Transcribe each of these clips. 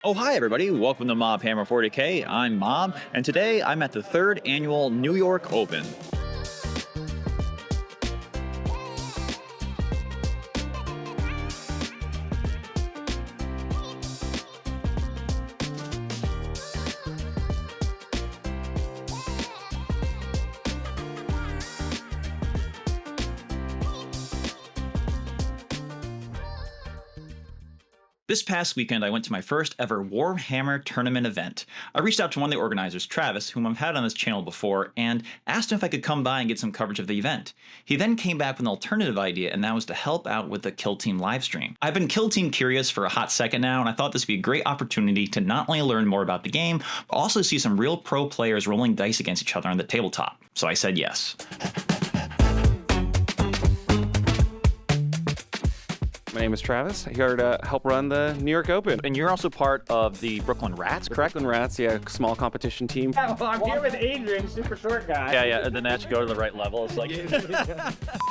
Oh, hi, everybody. Welcome to Warhammer40k. I'm Mob, and today I'm at the 3rd annual New York Open. This past weekend, I went to my first ever Warhammer tournament event. I reached out to one of the organizers, Travis, whom I've had on this channel before, and asked him if I could come by and get some coverage of the event. He then came back with an alternative idea, and that was to help out with the Kill Team livestream. I've been Kill Team curious for a hot second now, and I thought this would be a great opportunity to not only learn more about the game, but also see some real pro players rolling dice against each other on the tabletop. So I said yes. My name is Travis, here to help run the New York Open. And you're also part of the Brooklyn Rats, correct? Brooklyn Rats, yeah, small competition team. Yeah, well, I'm here with Adrian, super short guy. Yeah, and then as you go to the right level, it's like...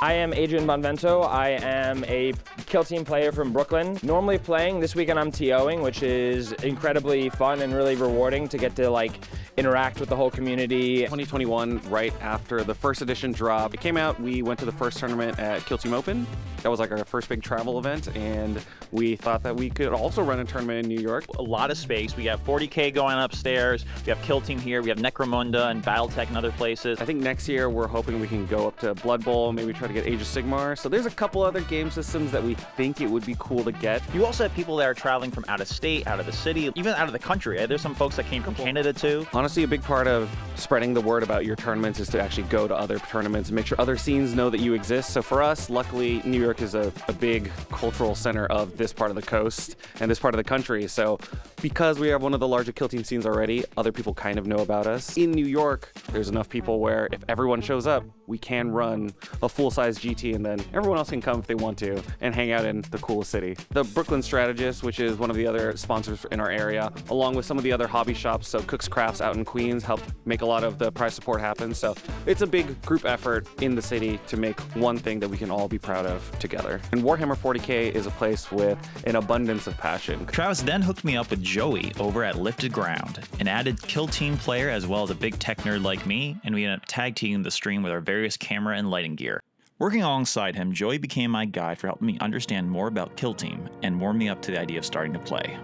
I am Adrian Bonvento. I am a Kill Team player from Brooklyn. Normally playing, this weekend I'm TOing, which is incredibly fun and really rewarding to get to interact with the whole community. 2021, right after the first edition drop, it came out, we went to the first tournament at Kill Team Open. That was our first big travel event, and we thought that we could also run a tournament in New York. A lot of space. We have 40k going upstairs, we have Kill Team here, we have Necromunda and Battletech and other places. I think next year we're hoping we can go up to Blood Bowl, maybe try to get Age of Sigmar. So there's a couple other game systems that we think it would be cool to get. You also have people that are traveling from out of state, out of the city, even out of the country. There's some folks that came from Canada too. Honestly, a big part of spreading the word about your tournaments is to actually go to other tournaments and make sure other scenes know that you exist. So for us, luckily, New York is a big cultural center of this part of the coast and this part of the country. So because we have one of the larger Kill Team scenes already, other people kind of know about us. In New York, there's enough people where if everyone shows up, we can run a full-size GT, and then everyone else can come if they want to and hang out in the coolest city. The Brooklyn Strategist, which is one of the other sponsors in our area, along with some of the other hobby shops, so Cook's Crafts out in Queens, help make a lot of the prize support happen. So it's a big group effort in the city to make one thing that we can all be proud of together. And Warhammer40k is a place with an abundance of passion. Travis then hooked me up with Joey over at Lifted Ground, an added Kill Team player as well as a big tech nerd like me, and we ended up tag teaming the stream with our various camera and lighting gear. Working alongside him, Joey became my guide for helping me understand more about Kill Team and warmed me up to the idea of starting to play.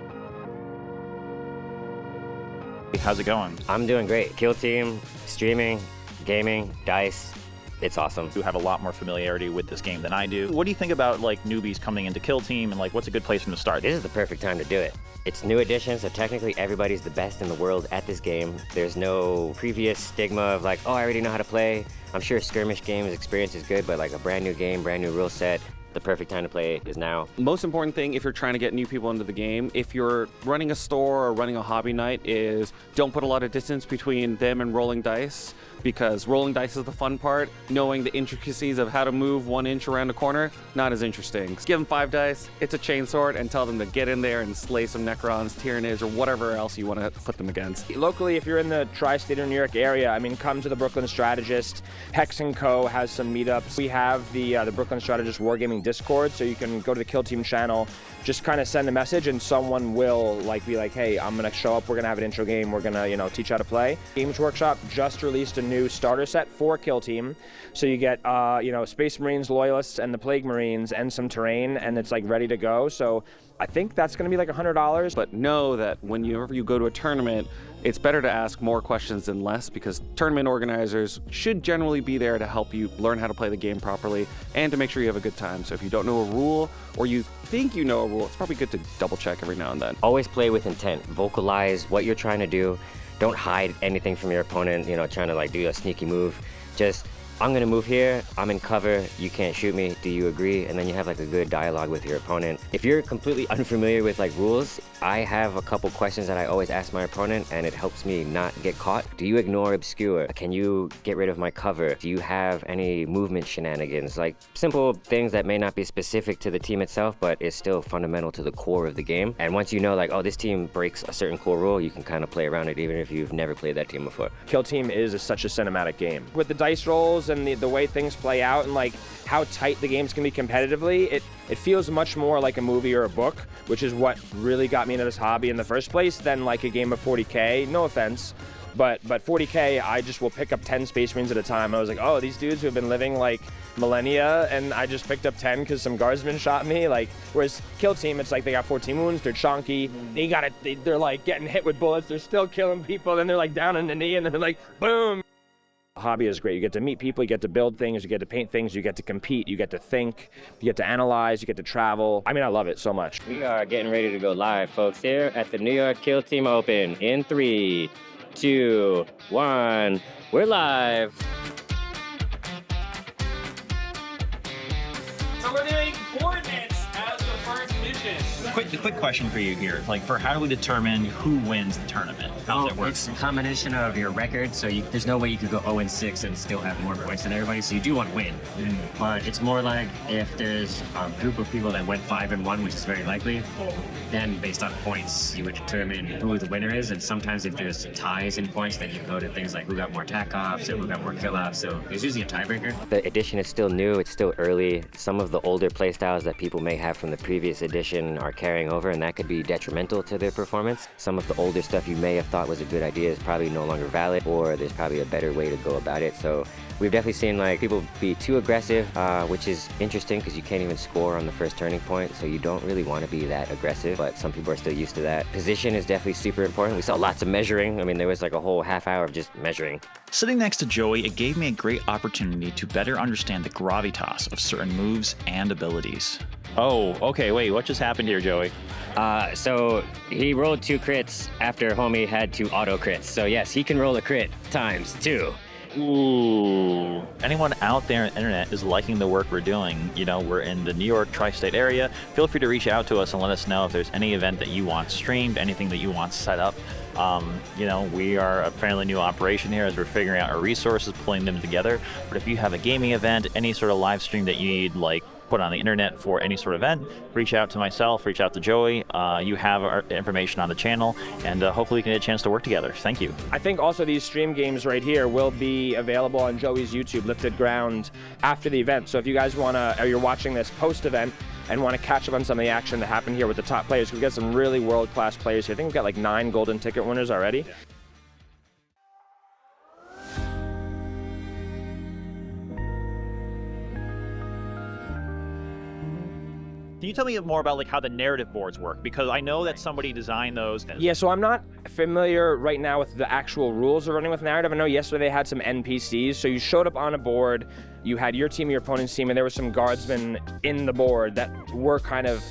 How's it going? I'm doing great. Kill Team, streaming, gaming, dice. It's awesome. You have a lot more familiarity with this game than I do. What do you think about newbies coming into Kill Team and what's a good place for them to start? This is the perfect time to do it. It's new edition, so technically everybody's the best in the world at this game. There's no previous stigma of oh, I already know how to play. I'm sure skirmish games experience is good, but a brand new game, brand new rule set, the perfect time to play is now. Most important thing if you're trying to get new people into the game, if you're running a store or running a hobby night, is don't put a lot of distance between them and rolling dice, because rolling dice is the fun part. Knowing the intricacies of how to move 1 inch around a corner, not as interesting. Give them 5 dice, it's a chainsword, and tell them to get in there and slay some Necrons, Tyranids, or whatever else you want to put them against. Locally, if you're in the tri-state or New York area, come to the Brooklyn Strategist. Hex & Co. has some meetups. We have the Brooklyn Strategist Wargaming Discord, so you can go to the Kill Team channel, just kind of send a message and someone will be like, hey, I'm gonna show up, we're gonna have an intro game, we're gonna teach how to play. Games Workshop just released a new starter set for Kill Team, so you get Space Marines, Loyalists, and the Plague Marines, and some terrain, and it's ready to go. So I think that's gonna be $100. But know that whenever you go to a tournament, it's better to ask more questions than less, because tournament organizers should generally be there to help you learn how to play the game properly and to make sure you have a good time. So if you don't know a rule or you think you know a rule, it's probably good to double check every now and then. Always play with intent. Vocalize what you're trying to do. Don't hide anything from your opponent, trying to do a sneaky move. Just, I'm gonna move here, I'm in cover, you can't shoot me, do you agree? And then you have a good dialogue with your opponent. If you're completely unfamiliar with rules, I have a couple questions that I always ask my opponent, and it helps me not get caught. Do you ignore obscure? Can you get rid of my cover? Do you have any movement shenanigans? Simple things that may not be specific to the team itself, but is still fundamental to the core of the game. And once you know oh, this team breaks a certain core rule, you can kind of play around it even if you've never played that team before. Kill Team is such a cinematic game. With the dice rolls, rules and the way things play out and like how tight the games can be competitively, it feels much more like a movie or a book, which is what really got me into this hobby in the first place than like a game of 40k. No offense. But 40k, I just will pick up 10 Space Marines at a time. And I was like, oh, these dudes who have been living like millennia, and I just picked up 10 because some guardsmen shot me. Like, whereas Kill Team, it's like they got 14 wounds, they're chonky, they're like getting hit with bullets, they're still killing people, then they're like down on the knee, and then they're like, boom. The hobby is great. You get to meet people, you get to build things, you get to paint things, you get to compete, you get to think, you get to analyze, you get to travel. I mean, I love it so much. We are getting ready to go live, folks, here at the New York Kill Team Open in 3, 2, 1. We're live. So we're doing coordinates as the first mission. Quick question for you here. Like, for how do we determine who wins the tournament? How does it work? It's a combination of your record, so there's no way you could go 0-6 and still have more points than everybody, so you do want to win. But it's more like if there's a group of people that went 5-1, which is very likely, then based on points, you would determine who the winner is, and sometimes if there's ties in points, then you go to things like who got more tac ops or who got more kill ops, so there's usually a tiebreaker. The edition is still new, it's still early. Some of the older playstyles that people may have from the previous edition are carrying over, and that could be detrimental to their performance. Some of the older stuff you may have thought was a good idea is probably no longer valid, or there's probably a better way to go about it. So we've definitely seen like people be too aggressive, which is interesting because you can't even score on the first turning point, so you don't really want to be that aggressive, but some people are still used to that. Position is definitely super important. We saw lots of measuring. I mean, there was like a whole half hour of just measuring. Sitting next to Joey, it gave me a great opportunity to better understand the gravitas of certain moves and abilities. Oh, okay, wait, what just happened here, Joey? So he rolled 2 crits after homie had 2 auto crits. So yes, he can roll a crit times 2. Ooh. Anyone out there on the internet is liking the work we're doing. You know, we're in the New York tri-state area. Feel free to reach out to us and let us know if there's any event that you want streamed, anything that you want set up. You know, we are a fairly new operation here as we're figuring out our resources, pulling them together. But if you have a gaming event, any sort of live stream that you need, like, put on the internet for any sort of event, reach out to myself, reach out to Joey. You have our information on the channel, and hopefully we can get a chance to work together. Thank you. I think also these stream games right here will be available on Joey's YouTube, Lifted Ground, after the event. So if you guys want to, or you're watching this post-event and want to catch up on some of the action that happened here with the top players, we've got some really world-class players here. I think we've got like 9 golden ticket winners already. Can you tell me more about like how the narrative boards work? Because I know that somebody designed those. Yeah, so I'm not familiar right now with the actual rules of running with narrative. I know yesterday they had some NPCs, so you showed up on a board, you had your team, your opponent's team, and there were some guardsmen in the board that were kind of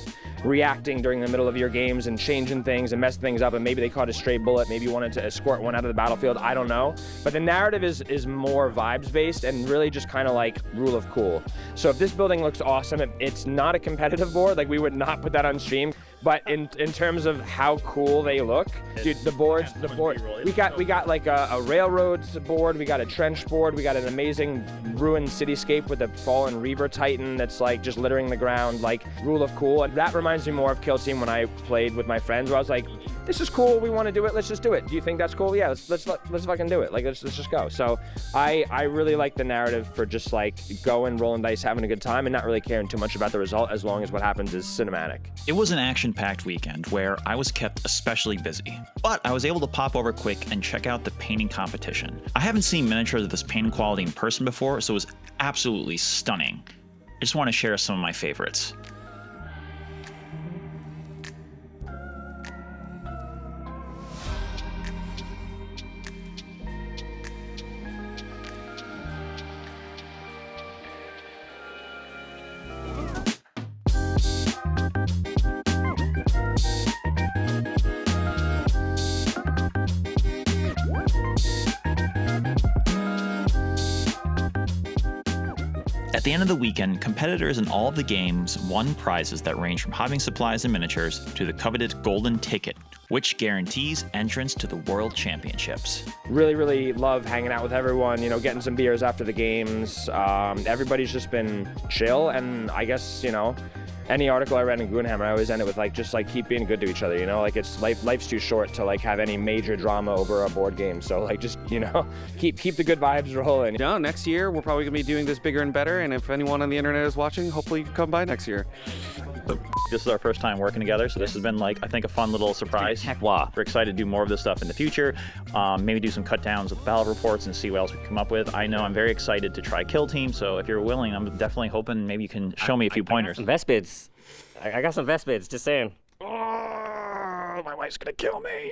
reacting during the middle of your games and changing things and messing things up, and maybe they caught a stray bullet, maybe you wanted to escort one out of the battlefield, I don't know. But the narrative is more vibes based and really just kind of like rule of cool. So if this building looks awesome, it's not a competitive board, like we would not put that on stream. But in terms of how cool they look, dude, the board, we got like a railroads board, we got a trench board, we got an amazing ruined cityscape with a fallen Reaver Titan that's like just littering the ground, like rule of cool. And that reminds me more of Kill Team when I played with my friends, where I was like, this is cool, we want to do it, let's just do it. Do you think that's cool? Yeah, let's fucking do it. Like let's just go. So I really like the narrative for just like going, rolling dice, having a good time, and not really caring too much about the result as long as what happens is cinematic. It was an action-packed weekend where I was kept especially busy, but I was able to pop over quick and check out the painting competition. I haven't seen miniatures of this painting quality in person before, so it was absolutely stunning. I just want to share some of my favorites. At the end of the weekend, competitors in all of the games won prizes that range from hobbing supplies and miniatures to the coveted golden ticket, which guarantees entrance to the World Championships. Really love hanging out with everyone, you know, getting some beers after the games. Everybody's just been chill, and I guess, you know, any article I read in Goonhammer, I always end it with like, just like keep being good to each other, you know? Like it's life's too short to like have any major drama over a board game. So like just, you know, keep the good vibes rolling. No, next year we're probably gonna be doing this bigger and better, and if anyone on the internet is watching, hopefully you can come by next year. This is our first time working together, so this has been like, I think, a fun little surprise. We're excited to do more of this stuff in the future. Maybe do some cut downs with battle reports and see what else we can come up with. I know I'm very excited to try Kill Team, so if you're willing, I'm definitely hoping maybe you can show me a few pointers. Some vest bids. I got some vest bids, just saying. Oh, my wife's gonna kill me.